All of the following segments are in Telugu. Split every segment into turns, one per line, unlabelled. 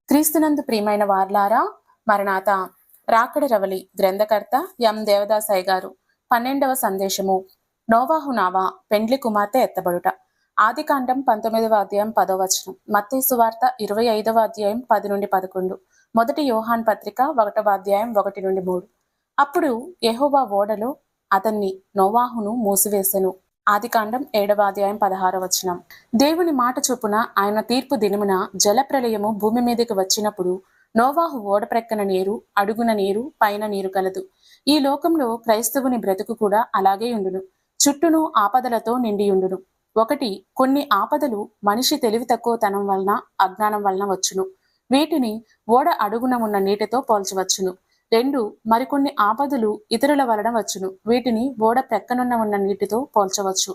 క్రీస్తునందు ప్రియమైన వార్లారా, మరణాత రాకడ రవలి గ్రంథకర్త ఎం దేవదాసాయి గారు. 12వ సందేశము. నోవాహు నావా పెండ్లి కుమార్తె ఎత్తబడుట. ఆదికాండం 19వ అధ్యాయం 10వ వచనం. మత్తయి సువార్త 25వ అధ్యాయం 10 నుండి 11. మొదటి యోహాన్ పత్రిక 1వ అధ్యాయం 1 నుండి 3. అప్పుడు యెహోవా ఓడలో అతన్ని నోవాహును మూసివేసెను. ఆదికాండం 7వ అధ్యాయం 16వ వచనం. దేవుని మాట చొప్పున ఆయన తీర్పు దినమున జలప్రలయము భూమి మీదకి వచ్చినప్పుడు నోవాహు ఓడ ప్రక్కన నీరు, అడుగున నీరు, పైన నీరు కలదు. ఈ లోకంలో క్రైస్తవుని బ్రతుకు కూడా అలాగే ఉండును. చుట్టూను ఆపదలతో నిండియుండును. ఒకటి, కొన్ని ఆపదలు మనిషి తెలివి తక్కువతనం వలన, అజ్ఞానం వలన వచ్చును. వీటిని ఓడ అడుగున ఉన్న నీటితో పోల్చవచ్చును. 2, మరికొన్ని ఆపదలు ఇతరుల వలన వచ్చును. వీటిని ఓడ ప్రక్కనున్న ఉన్న నీటితో పోల్చవచ్చు.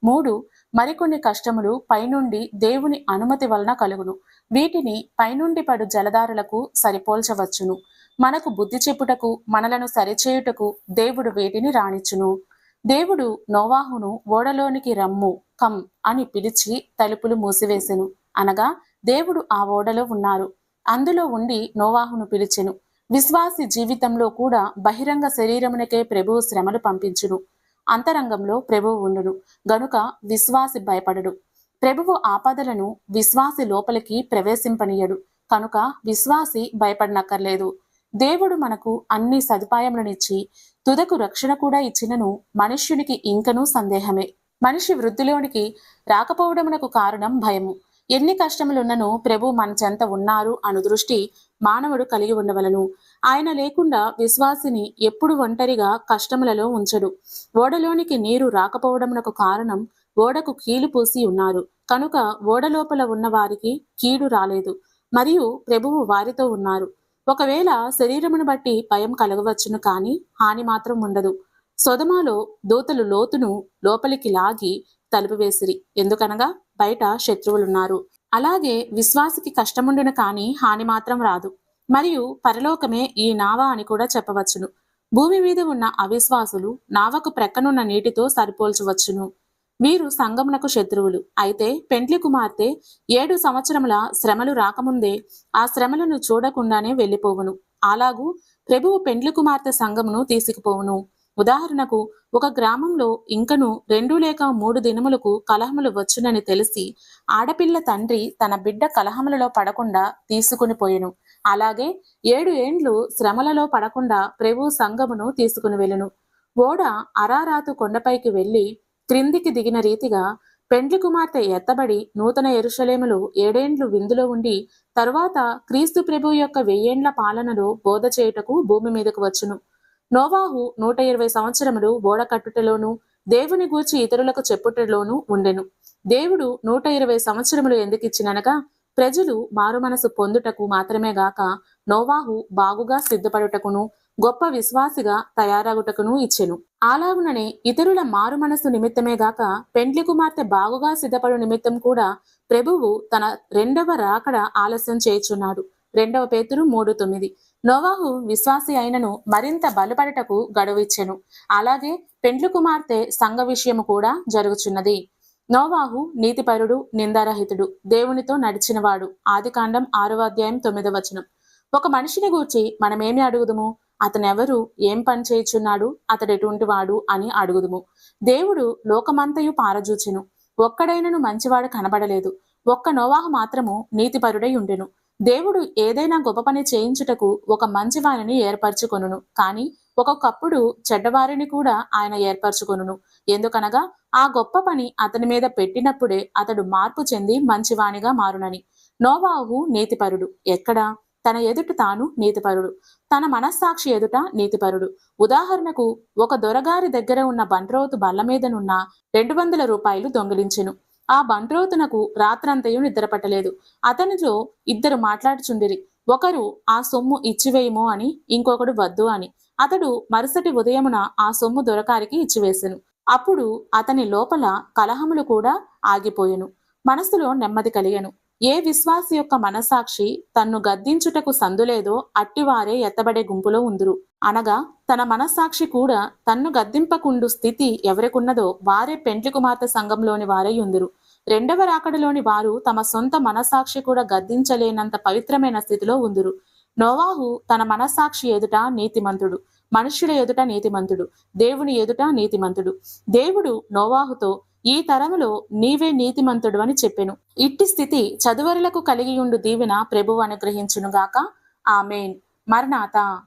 3, మరికొన్ని కష్టములు పైనుండి దేవుని అనుమతి వలన కలుగును. వీటిని పైనుండి పడు జలధారలకు సరిపోల్చవచ్చును. మనకు బుద్ధి చెప్పుటకు, మనలను సరిచేయుటకు దేవుడు వీటిని రాణించును. దేవుడు నోవాహును ఓడలోనికి రమ్ము, కమ్ అని పిలిచి తలుపులు మూసివేసెను. అనగా దేవుడు ఆ ఓడలో ఉన్నారు. అందులో ఉండి నోవాహును పిలిచెను. విశ్వాసి జీవితంలో కూడా బహిరంగ శరీరమునకే ప్రభువు శ్రమలు పంపించును. అంతరంగంలో ప్రభువు ఉండును గనుక విశ్వాసి భయపడడు. ప్రభువు ఆపదలను విశ్వాసి లోపలికి ప్రవేశింపనీయడు కనుక విశ్వాసి భయపడనక్కర్లేదు. దేవుడు మనకు అన్ని సదుపాయములనిచ్చి తుదకు రక్షణ కూడా ఇచ్చినను మనుష్యునికి ఇంకనూ సందేహమే. మనిషి వృద్ధిలోనికి రాకపోవడమునకు కారణం భయము. ఎన్ని కష్టములున్నను ప్రభు మన చెంత ఉన్నారు అను దృష్టి మానవుడు కలిగి ఉండవలను. ఆయన లేకుండా విశ్వాసిని ఎప్పుడు ఒంటరిగా కష్టములలో ఉంచడు. ఓడలోనికి నీరు రాకపోవడమునకు కారణం ఓడకు కీలు పూసి ఉన్నారు కనుక ఓడ లోపల ఉన్న వారికి కీడు రాలేదు మరియు ప్రభువు వారితో ఉన్నారు. ఒకవేళ శరీరమును బట్టి భయం కలగవచ్చును కానీ హాని మాత్రం ఉండదు. సొదొమలో దూతలు లోతును లోపలికి లాగి తలుపు వేసిరి, ఎందుకనగా బయట శత్రువులున్నారు. అలాగే విశ్వాసికి కష్టముండును కానీ హాని మాత్రం రాదు. మరియు పరలోకమే ఈ నావ అని కూడా చెప్పవచ్చును. భూమి మీద ఉన్న అవిశ్వాసులు నావకు ప్రక్కనున్న నీటితో సరిపోల్చవచ్చును. వీరు సంగమునకు శత్రువులు. అయితే పెండ్లి కుమార్తె 7 సంవత్సరముల శ్రమలు రాకముందే ఆ శ్రమలను చూడకుండానే వెళ్ళిపోవును. అలాగూ ప్రభువు పెండ్లి కుమార్తె సంగమును తీసుకుపోవును. ఉదాహరణకు, ఒక గ్రామంలో ఇంకను 2 లేక 3 దినములకు కలహములు వచ్చునని తెలిసి ఆడపిల్ల తండ్రి తన బిడ్డ కలహములలో పడకుండా తీసుకుని పోయెను. అలాగే 7 ఏండ్లు శ్రమలలో పడకుండా ప్రభు సంగమును తీసుకుని వెళ్ళును. ఓడ అరారాతు కొండపైకి వెళ్లి క్రిందికి దిగిన రీతిగా పెండ్లి కుమార్తె ఎత్తబడి నూతన యెరూషలేములో 7 ఏండ్లు విందులో ఉండి తరువాత క్రీస్తు ప్రభు యొక్క 1000 ఏండ్ల పాలనలో బోధ చేయుటకు భూమి మీదకు వచ్చును. నోవాహు 120 సంవత్సరములు ఓడ కట్టుటలోను దేవుని గూర్చి ఇతరులకు చెప్పుటలోను ఉండెను. దేవుడు 120 సంవత్సరములు ఎందుకిచ్చిననగా ప్రజలు మారు మనసు పొందుటకు మాత్రమే గాక నోవాహు బాగుగా సిద్ధపడుటకును గొప్ప విశ్వాసిగా తయారగుటకును ఇచ్చెను. అలాగుననే ఇతరుల మారు మనసు నిమిత్తమే గాక పెండ్లి కుమార్తె బాగుగా సిద్ధపడు నిమిత్తం కూడా ప్రభువు తన 2వ రాకడ ఆలస్యం చేయుచున్నాడు. 2 పేతురు 3:9. నోవాహు విశ్వాసి అయినను మరింత బలపడటకు గడువిచ్చెను. అలాగే పెండ్లి కుమార్తె సంఘ విషయము కూడా జరుగుచున్నది. నోవాహు నీతిపరుడు, నిందారహితుడు, దేవునితో నడిచినవాడు. ఆదికాండం 6వ అధ్యాయం 9వ వచనం. ఒక మనిషిని గూర్చి మనమేమి అడుగుదుము? అతనెవరు, ఏం పని చేయుచున్నాడు, అతడెటువంటి వాడు అని అడుగుదుము. దేవుడు లోకమంతయు పారజూచెను, ఒక్కడైనను మంచివాడు కనబడలేదు. ఒక్క నోవాహు మాత్రము నీతిపరుడై ఉండెను. దేవుడు ఏదైనా గొప్ప పని చేయించుటకు ఒక మంచి వారిని ఏర్పరచుకొనును, కానీ ఒక్కొక్కప్పుడు చెడ్డవారిని కూడా ఆయన ఏర్పరచుకొనును. ఎందుకనగా ఆ గొప్ప పని అతని మీద పెట్టినప్పుడే అతడు మార్పు చెంది మంచివానిగా మారునని. నోవాహు నీతిపరుడు. ఎక్కడ? తన ఎదుట తాను నీతిపరుడు, తన మనస్సాక్షి ఎదుట నీతిపరుడు. ఉదాహరణకు, ఒక దొరగారి దగ్గర ఉన్న బంట్రోతు బల్ల మీదనున్న 200 రూపాయలు దొంగిలించెను. ఆ బంట్రోతునకు రాత్రంతయు నిద్రపట్టలేదు. అతనిలో 2 మాట్లాడుచుండిరి. ఒకరు ఆ సొమ్ము ఇచ్చివేయము అని, ఇంకొకడు వద్దు అని. అతడు మరుసటి ఉదయమున ఆ సొమ్ము దొరకారికి ఇచ్చివేసెను. అప్పుడు అతని లోపల కలహములు కూడా ఆగిపోయెను, మనసులో నెమ్మది కలిగెను. ఏ విశ్వాసి యొక్క మనసాక్షి తన్ను గద్దించుటకు సందులేదో అట్టివారే ఎత్తబడే గుంపులో ఉందురు. అనగా తన మనస్సాక్షి కూడా తన్ను గద్దింపకుండు స్థితి ఎవరికున్నదో వారే పెండ్లి కుమార్తె సంఘంలోని వారై ఉందురు. రెండవ రాకడలోని వారు తమ సొంత మనస్సాక్షి కూడా గద్దించలేనంత పవిత్రమైన స్థితిలో ఉందురు. నోవాహు తన మనస్సాక్షి ఎదుట నీతిమంతుడు, మనుష్యుల ఎదుట నీతిమంతుడు, దేవుని ఎదుట నీతిమంతుడు. దేవుడు నోవాహుతో, ఈ తరములో నీవే నీతిమంతుడు అని చెప్పెను. ఇట్టి స్థితి చదువరులకు కలిగియుండు దీవెన ప్రభువు అనుగ్రహించునుగాక. ఆమేన్. మరణాత.